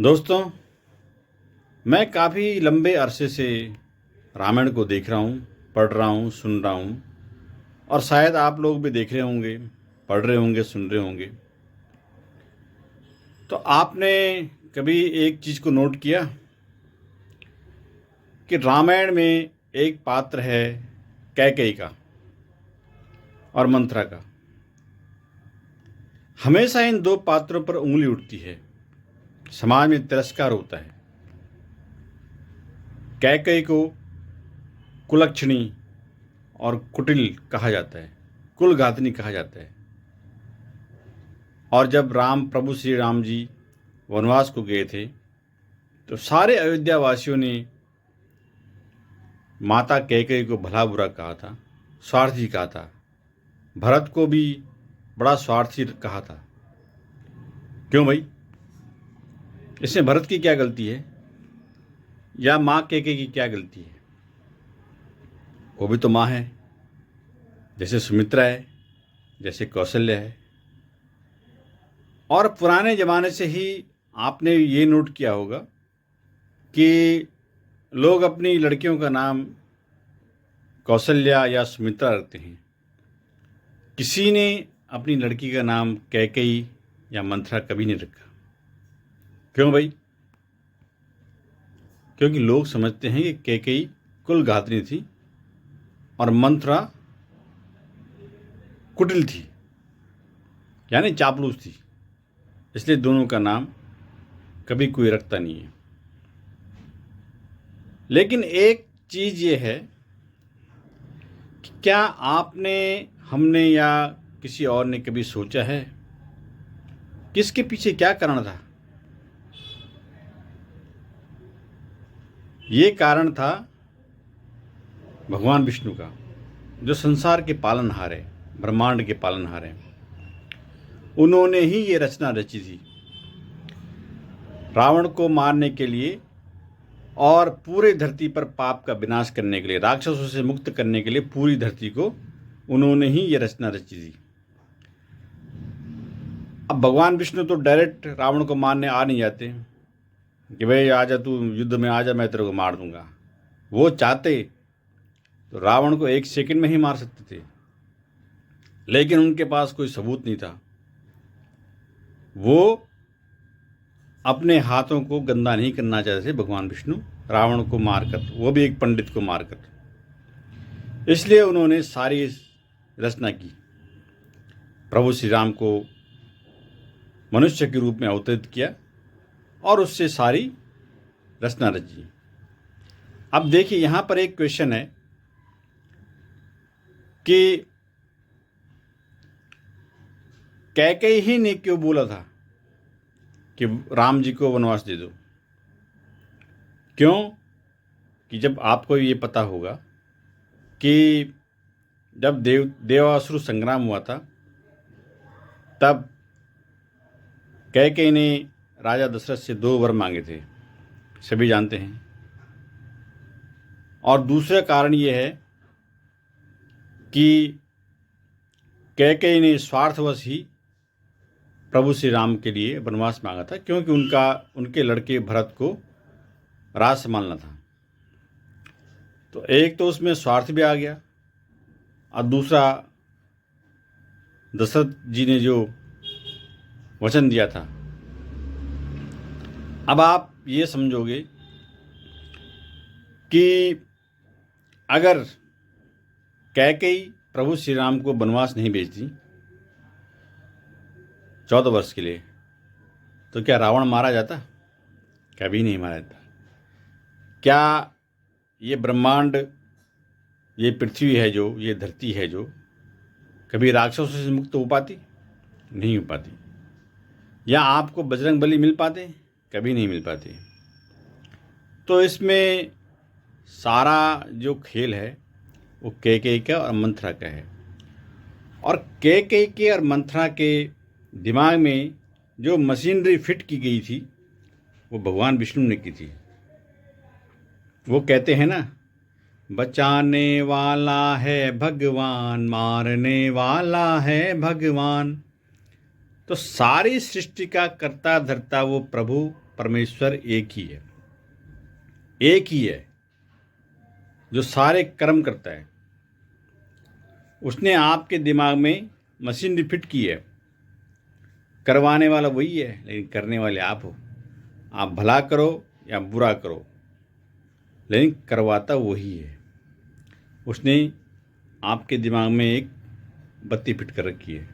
दोस्तों, मैं काफ़ी लंबे अरसे से रामायण को देख रहा हूँ, पढ़ रहा हूँ, सुन रहा हूँ और शायद आप लोग भी देख रहे होंगे, पढ़ रहे होंगे, सुन रहे होंगे। तो आपने कभी एक चीज़ को नोट किया कि रामायण में एक पात्र है कैकेयी का और मंथरा का। हमेशा इन दो पात्रों पर उंगली उठती है, समाज में तिरस्कार होता है। कैकेयी को कुलक्षणी और कुटिल कहा जाता है, कुलघातनी कहा जाता है। और जब प्रभु श्री राम जी वनवास को गए थे तो सारे अयोध्या वासियों ने माता कैकेयी को भला बुरा कहा था, स्वार्थी कहा था। भरत को भी बड़ा स्वार्थी कहा था। क्यों भाई? इसमें भरत की क्या गलती है या माँ कैकेयी की क्या गलती है? वो भी तो माँ है, जैसे सुमित्रा है, जैसे कौशल्या है। और पुराने ज़माने से ही आपने ये नोट किया होगा कि लोग अपनी लड़कियों का नाम कौशल्या या सुमित्रा रखते हैं। किसी ने अपनी लड़की का नाम कैकेयी या मंथरा कभी नहीं रखा। क्यों भाई? क्योंकि लोग समझते हैं कि कैकेयी कुलघातनी थी और मंथरा कुटिल थी, यानी चापलूस थी। इसलिए दोनों का नाम कभी कोई रखता नहीं है। लेकिन एक चीज़ ये है कि क्या आपने, हमने या किसी और ने कभी सोचा है कि इसके पीछे क्या कारण था? ये कारण था भगवान विष्णु का, जो संसार के पालनहार है, ब्रह्मांड के पालनहार हैं। उन्होंने ही ये रचना रची थी रावण को मारने के लिए और पूरे धरती पर पाप का विनाश करने के लिए, राक्षसों से मुक्त करने के लिए पूरी धरती को उन्होंने ही ये रचना रची थी। अब भगवान विष्णु तो डायरेक्ट रावण को मारने आ नहीं जाते कि भाई आजा, तू युद्ध में आजा, मैं तेरे को मार दूंगा। वो चाहते तो रावण को एक सेकंड में ही मार सकते थे, लेकिन उनके पास कोई सबूत नहीं था। वो अपने हाथों को गंदा नहीं करना चाहते थे भगवान विष्णु, रावण को मारकर, वो भी एक पंडित को मारकर। इसलिए उन्होंने सारी रचना की, प्रभु श्री राम को मनुष्य के रूप में अवतरित किया और उससे सारी रचना रची। अब देखिए, यहाँ पर एक क्वेश्चन है कि कैकेयी ही ने क्यों बोला था कि राम जी को वनवास दे दो? क्यों? कि जब आपको ये पता होगा कि जब देवासुर संग्राम हुआ था, तब कैकेयी ने राजा दशरथ से 2 वर मांगे थे, सभी जानते हैं। और दूसरा कारण ये है कि कैकेयी ने स्वार्थवश ही प्रभु श्री राम के लिए वनवास मांगा था, क्योंकि उनके लड़के भरत को राज संभालना था। तो एक तो उसमें स्वार्थ भी आ गया और दूसरा दशरथ जी ने जो वचन दिया था। अब आप ये समझोगे कि अगर कैकेयी प्रभु श्री राम को वनवास नहीं भेजती 14 वर्ष के लिए, तो क्या रावण मारा जाता? कभी नहीं मारा जाता। क्या ये ब्रह्मांड, ये पृथ्वी है जो, ये धरती है जो, कभी राक्षसों से मुक्त हो पाती? नहीं हो पाती। या आपको बजरंग बली मिल पाते? कभी नहीं मिल पाते। तो इसमें सारा जो खेल है वो कैकेयी का और मंथरा का है। और कैकेयी के और मंथरा के दिमाग में जो मशीनरी फिट की गई थी, वो भगवान विष्णु ने की थी। वो कहते हैं ना, बचाने वाला है भगवान, मारने वाला है भगवान। तो सारी सृष्टि का कर्ता धर्ता वो प्रभु परमेश्वर एक ही है, एक ही है जो सारे कर्म करता है। उसने आपके दिमाग में मशीनरी फिट की है। करवाने वाला वही है, लेकिन करने वाले आप हो। आप भला करो या बुरा करो, लेकिन करवाता वही है। उसने आपके दिमाग में एक बत्ती फिट कर रखी है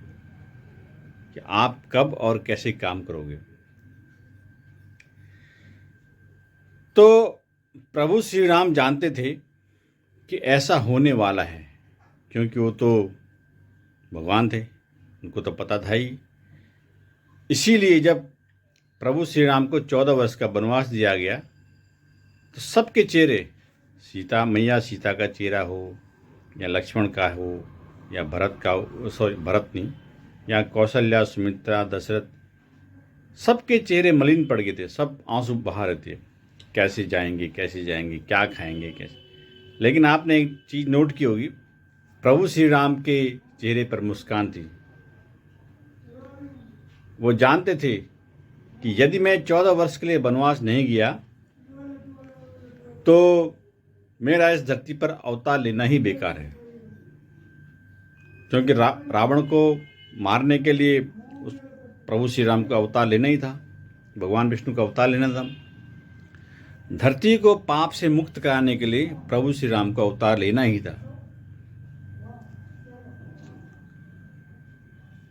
कि आप कब और कैसे काम करोगे। तो प्रभु श्री राम जानते थे कि ऐसा होने वाला है, क्योंकि वो तो भगवान थे, उनको तो पता था ही। इसीलिए जब प्रभु श्री राम को 14 वर्ष का वनवास दिया गया तो सबके चेहरे, सीता मैया सीता का चेहरा हो या लक्ष्मण का हो या भरत का हो, सॉरी भरत नहीं, या कौशल्या सुमित्रा दशरथ, सबके चेहरे मलिन पड़ गए थे, सब आंसू बहा रहे थे। कैसे जाएंगे, कैसे जाएंगे, क्या खाएंगे, कैसे। लेकिन आपने एक चीज़ नोट की होगी, प्रभु श्री राम के चेहरे पर मुस्कान थी। वो जानते थे कि यदि मैं 14 वर्ष के लिए वनवास नहीं गया तो मेरा इस धरती पर अवतार लेना ही बेकार है, क्योंकि रावण को मारने के लिए उस प्रभु श्री राम का अवतार लेना ही था, भगवान विष्णु का अवतार लेना था। धरती को पाप से मुक्त कराने के लिए प्रभु श्री राम का अवतार लेना ही था।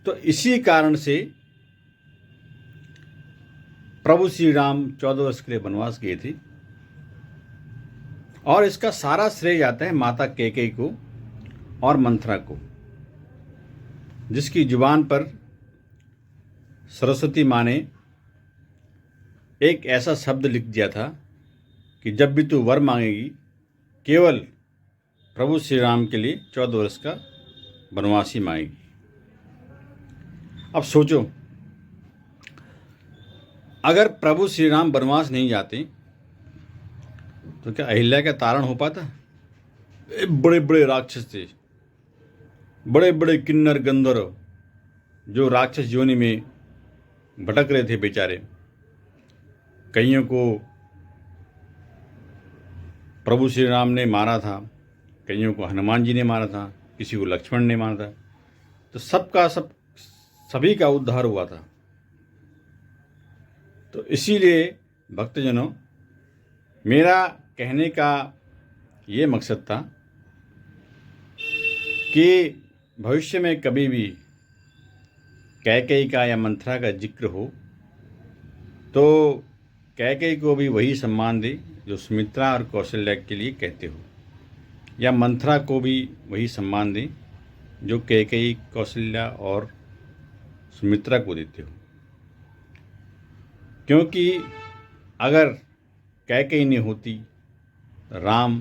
तो इसी कारण से प्रभु श्री राम 14 वर्ष के लिए वनवास गए थे। और इसका सारा श्रेय जाता है माता कैकेयी को और मंथरा को, जिसकी जुबान पर सरस्वती माँ ने एक ऐसा शब्द लिख दिया था कि जब भी तू वर मांगेगी केवल प्रभु श्री राम के लिए 14 वर्ष का वनवास ही मांगेगी। अब सोचो, अगर प्रभु श्री राम वनवास नहीं जाते तो क्या अहिल्या का तारण हो पाता? बड़े बड़े राक्षस थे, बड़े बड़े किन्नर गंधर्व जो राक्षस योनि में भटक रहे थे बेचारे। कईयों को प्रभु श्री राम ने मारा था, कईयों को हनुमान जी ने मारा था, किसी को लक्ष्मण ने मारा था। तो सभी का उद्धार हुआ था। तो इसीलिए भक्तजनों, मेरा कहने का ये मकसद था कि भविष्य में कभी भी कैकेयी का या मंथरा का जिक्र हो तो कैकेयी को भी वही सम्मान दे जो सुमित्रा और कौशल्या के लिए कहते हो, या मंथरा को भी वही सम्मान दे जो कैकेयी, कौशल्या और सुमित्रा को देते हो। क्योंकि अगर कैकेयी नहीं होती, राम,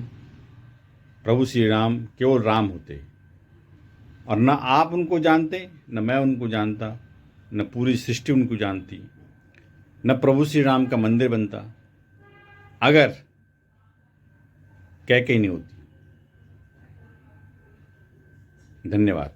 प्रभु श्री राम केवल राम होते, और न आप उनको जानते, न मैं उनको जानता, न पूरी सृष्टि उनको जानती, न प्रभु श्री राम का मंदिर बनता अगर कैकेयी नहीं होती। धन्यवाद।